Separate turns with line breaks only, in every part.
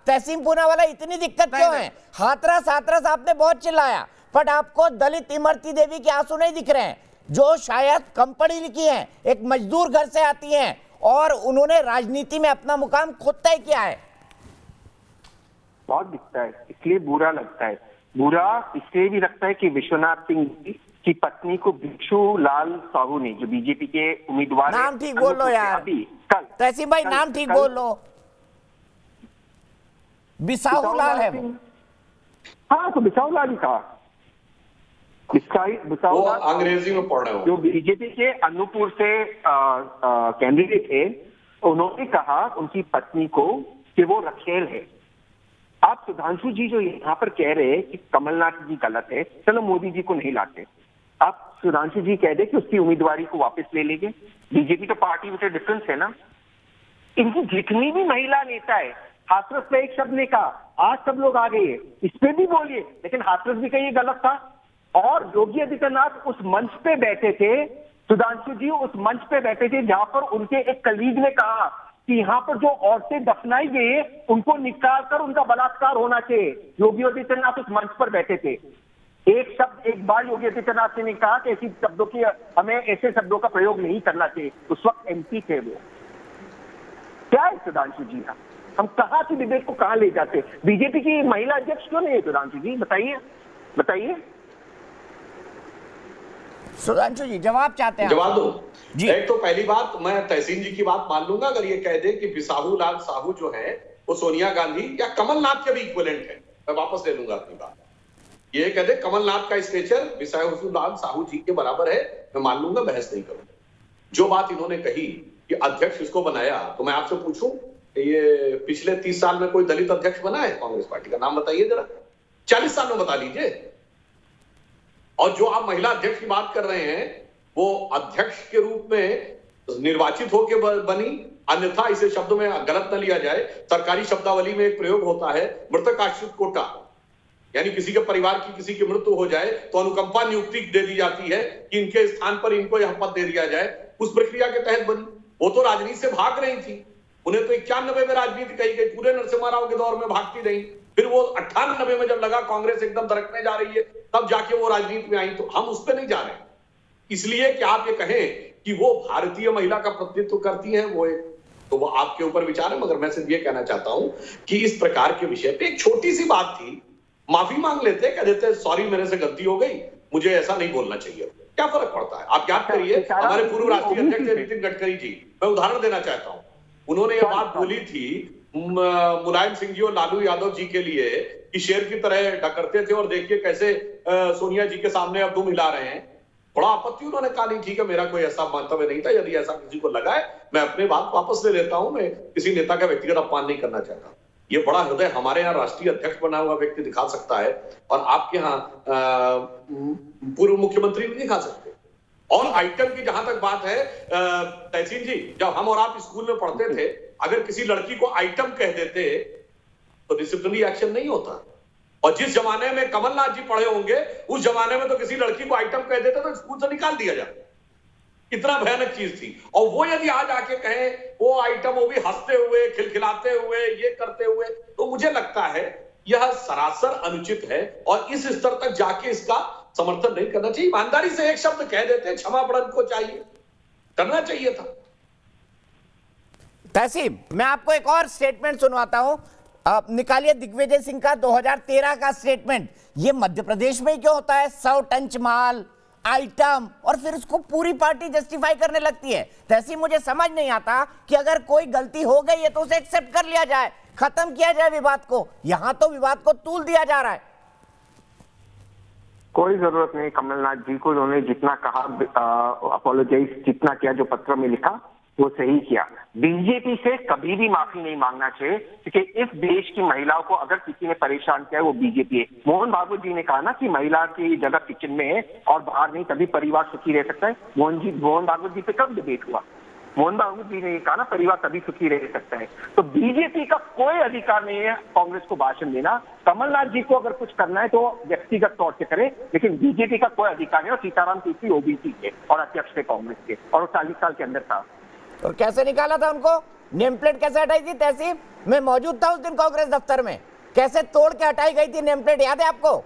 तहसीन पूनावाला इतनी दिक्कत क्यों है? हाथरस हाथरस आपने बहुत चिल्लाया, बट आपको दलित इमरती देवी के आंसू नहीं दिख रहे हैं, जो शायद कम पढ़ी लिखी हैं, एक मजदूर घर से आती हैं और उन्होंने राजनीति में अपना मुकाम खुद तय किया है।
बहुत दिखता है, इसलिए बुरा लगता है। बुरा इसलिए भी लगता है कि विश्वनाथ सिंह की पत्नी को भिक्षु लाल साहू ने, जो बीजेपी के उम्मीदवार,
नाम ठीक बोल लो यार,
अभी कल
तहसीन भाई नाम ठीक बोल लो, बिसाहू लाल है वो।
हाँ, तो बिसाहू लाल ही कहा, बिसाहू लाल
अंग्रेजी में पढ़ रहे हो,
जो बीजेपी के अनूपपुर से कैंडिडेट थे। उन्होंने कहा उनकी पत्नी को कि वो रखेल है। आप सुधांशु जी जो यहाँ पर कह रहे हैं कि कमलनाथ जी गलत है, चलो मोदी जी को नहीं लाते, आप सुधांशु जी कह दे कि उसकी उम्मीदवारी को वापस ले लेंगे। बीजेपी तो पार्टी में डिफरेंस है ना। इनकी जितनी भी महिला नेता है, हाथरस पे एक शब्द ने कहा, आज सब लोग आ गए, इस पे भी बोलिए, लेकिन हाथरस भी कहिए गलत था। और योगी आदित्यनाथ उस मंच पे बैठे थे, सुधांशु जी उस मंच पे बैठे थे जहां पर उनके एक कलीग ने कहा कि यहाँ पर जो औरतें दफनाई गई है उनको निकाल कर उनका बलात्कार होना चाहिए। योगी आदित्यनाथ उस मंच पर बैठे थे। एक शब्द एक बार योगी आदित्यनाथ ने कहा कि ऐसी शब्दों की, हमें ऐसे शब्दों का प्रयोग नहीं करना चाहिए। उस वक्त एमपी थे वो। क्या है सुधांशु जी का? हम कहाँ से डिबेट को कहाँ ले जाते? बीजेपी की महिला अध्यक्ष क्यों नहीं है सुधांशु जी? बताइए बताइए।
सुधांशु जी जवाब चाहते हैं?
जवाब दो
जी।
एक तो पहली बात, मैं तहसीन जी की बात मान लूंगा अगर ये कह दे कि बिसाहू लाल साहू जो है वो सोनिया गांधी या कमलनाथ के भी इक्विवेलेंट है, मैं वापस ले लूंगा अपनी बात। ये कह दे कमलनाथ का स्टेचर बिसाहू लाल साहू जी के बराबर है, मैं मान लूंगा, बहस नहीं करूंगा। जो बात इन्होंने कही कि अध्यक्ष इसको बनाया, तो मैं आपसे पूछूं, ये पिछले 30 साल में कोई दलित अध्यक्ष बना है कांग्रेस पार्टी का? नाम बताइए जरा, 40 साल में बता लीजिए। और जो आप महिला अध्यक्ष की बात कर रहे हैं, वो अध्यक्ष के रूप में निर्वाचित होकर बनी, अन्यथा इसे शब्द में गलत न लिया जाए। सरकारी शब्दावली में एक प्रयोग होता है मृतक आश्रित कोटा, यानी किसी के परिवार की किसी की मृत्यु हो जाए तो अनुकंपा नियुक्ति दे दी जाती है कि इनके स्थान पर इनको यह पद दे दिया जाए। उस प्रक्रिया के तहत बनी। वो तो राजनीति से भाग रही थी, उन्हें तो 91 में राजनीति कही गई, पूरे नरसिम्हा राव के दौर में भागती रही। फिर वो 98 में जब लगा कांग्रेस एकदम दरकने जा रही है, तब जाके वो राजनीति में आई। तो हम उस पर नहीं जा रहे, इसलिए कि आप ये कहें कि वो भारतीय महिला का प्रतिनिधित्व करती है, वो एक तो वो आपके ऊपर विचार है। मगर मैं सिर्फ ये कहना चाहता हूं कि इस प्रकार के विषय पे एक छोटी सी बात थी, माफी मांग लेते, कह देते सॉरी मेरे से गलती हो गई, मुझे ऐसा नहीं बोलना चाहिए, क्या फर्क पड़ता है? आप याद करिए, हमारे पूर्व राष्ट्रीय अध्यक्ष नितिन गडकरी जी, मैं उदाहरण देना चाहता हूं, उन्होंने ये बात बोली थी मुलायम सिंह जी और लालू यादव जी के लिए कि शेर की तरह डकरते थे और देखिए कैसे सोनिया जी के सामने अब दुम हिला रहे हैं। बड़ा आपत्ति उन्होंने कहा, नहीं ठीक है, मेरा कोई ऐसा मंतव्य नहीं था, यदि ऐसा किसी को लगा है मैं अपनी बात वापस ले लेता हूं, मैं किसी नेता का व्यक्तिगत अपमान नहीं करना चाहता। ये बड़ा हृदय हमारे यहाँ राष्ट्रीय अध्यक्ष बना हुआ व्यक्ति दिखा सकता है और आपके यहाँ पूर्व मुख्यमंत्री नहीं दिखा सकते। और आइटम की जहां तक बात है, तहसीन जी, जब हम और आप स्कूल में पढ़ते थे, अगर किसी लड़की को आइटम कह देते तो डिसिप्लिनरी एक्शन नहीं होता। और जिस जमाने में कमलनाथ जी पढ़े होंगे, उस जमाने में तो किसी लड़की को आइटम कह देते तो स्कूल से निकाल दिया जाता। इतना भयानक चीज थी। और वो यदि आज आके कहें वो आइटम, वो भी हंसते हुए, खिलखिलाते हुए, ये करते हुए, तो मुझे लगता है यह सरासर अनुचित है और इस स्तर तक जाके इसका समर्थन नहीं करना चाहिए। ईमानदारी से एक शब्द कह देते, क्षमा बड़न को चाहिए, करना चाहिए था।
तहसीन, मैं आपको एक और स्टेटमेंट सुनवाता हूं, आप निकालिए दिग्विजय सिंह का 2013 का स्टेटमेंट। ये मध्य प्रदेश में ही क्यों होता है? 100 टन माल, आइटम, और फिर उसको पूरी पार्टी जस्टिफाई करने लगती है। तहसीन, मुझे समझ नहीं आता कि अगर कोई गलती हो गई है तो उसे एक्सेप्ट कर लिया जाए, खत्म किया जाए विवाद को। यहां तो विवाद को तूल दिया जा रहा है।
कोई जरूरत नहीं कमलनाथ जी को, उन्होंने जितना कहा, अपोलोजाइज जितना किया, जो पत्र में लिखा वो सही किया। बीजेपी से कभी भी माफी नहीं मांगना चाहिए, क्योंकि इस देश की महिलाओं को अगर किसी ने परेशान किया है वो बीजेपी है। मोहन भागवत जी ने कहा ना कि महिला की जगह किचन में है और बाहर नहीं, तभी परिवार सुखी रह सकता है। मोहन भागवत जी पे कब डिबेट हुआ? मोहन भागवत जी ने कहा ना परिवार तभी सुखी रह सकता है। तो बीजेपी का कोई अधिकार नहीं है कांग्रेस को भाषण देना। कमलनाथ जी को अगर कुछ करना है तो व्यक्तिगत तौर से करे, लेकिन बीजेपी का कोई अधिकार नहीं। और सीताराम केसरी ओबीसी के और अध्यक्ष थे कांग्रेस के, और 40 साल के अंदर था।
और कैसे निकाला था उनको? नेम प्लेट कैसे हटाई थी? तहसीब मैं मौजूद था उस दिन कांग्रेस दफ्तर में, कैसे तोड़ के हटाई गई थी नेम प्लेट, याद है आपको?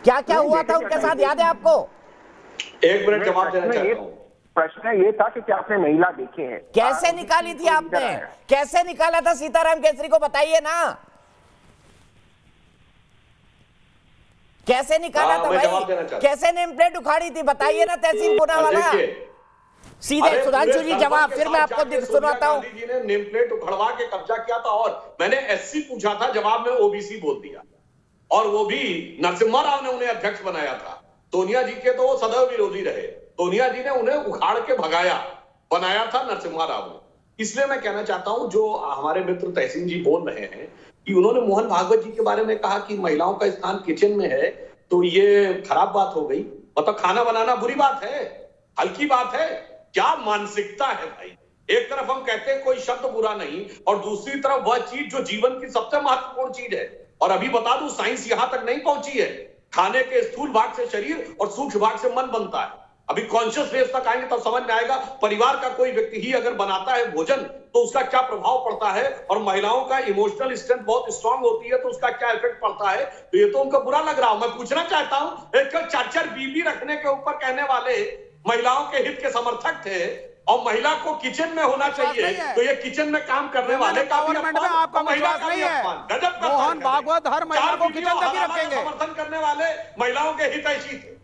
क्या क्या हुआ था उनके साथ, याद है आपको?
एक मिनट जवाब देना चाहता हूँ।
प्रश्न ये था कि क्या आपने महिला देखे हैं?
कैसे निकाली थी आपने, कैसे निकाला था सीताराम केसरी को, बताइए ना, कैसे निकाला था भाई, कैसे नेम प्लेट उखाड़ी थी, बताइए ना तहसीन पूनावाला। सीधे सुधांशु जी जवाब, फिर मैं आपको सुनाता हूँ।
गांधी जी ने नेम प्लेट उखड़वा के कब्जा किया था और मैंने एससी पूछा था, जवाब में ओबीसी बोल दिया, और वो भी नरसिम्हा राव ने उन्हें अध्यक्ष बनाया था। सोनिया जी के तो वो सदैव विरोधी रहे, सोनिया जी ने उन्हें उखाड़ के भगाया, बनाया था नरसिम्हा राव ने। इसलिए मैं कहना चाहता हूं, जो हमारे मित्र तहसीन जी बोल रहे हैं कि उन्होंने मोहन भागवत जी के बारे में कहा कि महिलाओं का स्थान किचन में है, तो ये खराब बात हो गई। मतलब खाना बनाना बुरी बात है, हल्की बात है? क्या मानसिकता है भाई? एक तरफ हम कहते हैं कोई शब्द बुरा नहीं, और दूसरी तरफ वह चीज जो जीवन की सबसे महत्वपूर्ण चीज है। और अभी बता दूं, साइंस यहां तक नहीं पहुंची है, खाने के स्थूल भाग से शरीर और सूक्ष्म भाग से मन बनता है। अभी कॉन्शियस फेज तक आएंगे तब समझ में आएगा, परिवार का कोई व्यक्ति ही अगर बनाता है भोजन तो उसका क्या प्रभाव पड़ता है, और महिलाओं का इमोशनल स्ट्रेंथ बहुत स्ट्रांग होती है तो उसका क्या इफेक्ट पड़ता है। तो ये तो उनको बुरा लग रहा हो। मैं पूछना चाहता हूं, एक 4-4 बीबी रखने के ऊपर कहने वाले महिलाओं के हित के समर्थक थे, और महिला को किचन में होना चाहिए, तो ये किचन में काम करने वाले का भी
गवर्नमेंट में आपका विश्वास नहीं है।
गजब का
मोहन भागवत हर महिला को किचन तक ही रखेंगे।
समर्थन करने वाले महिलाओं के हितैषी थे।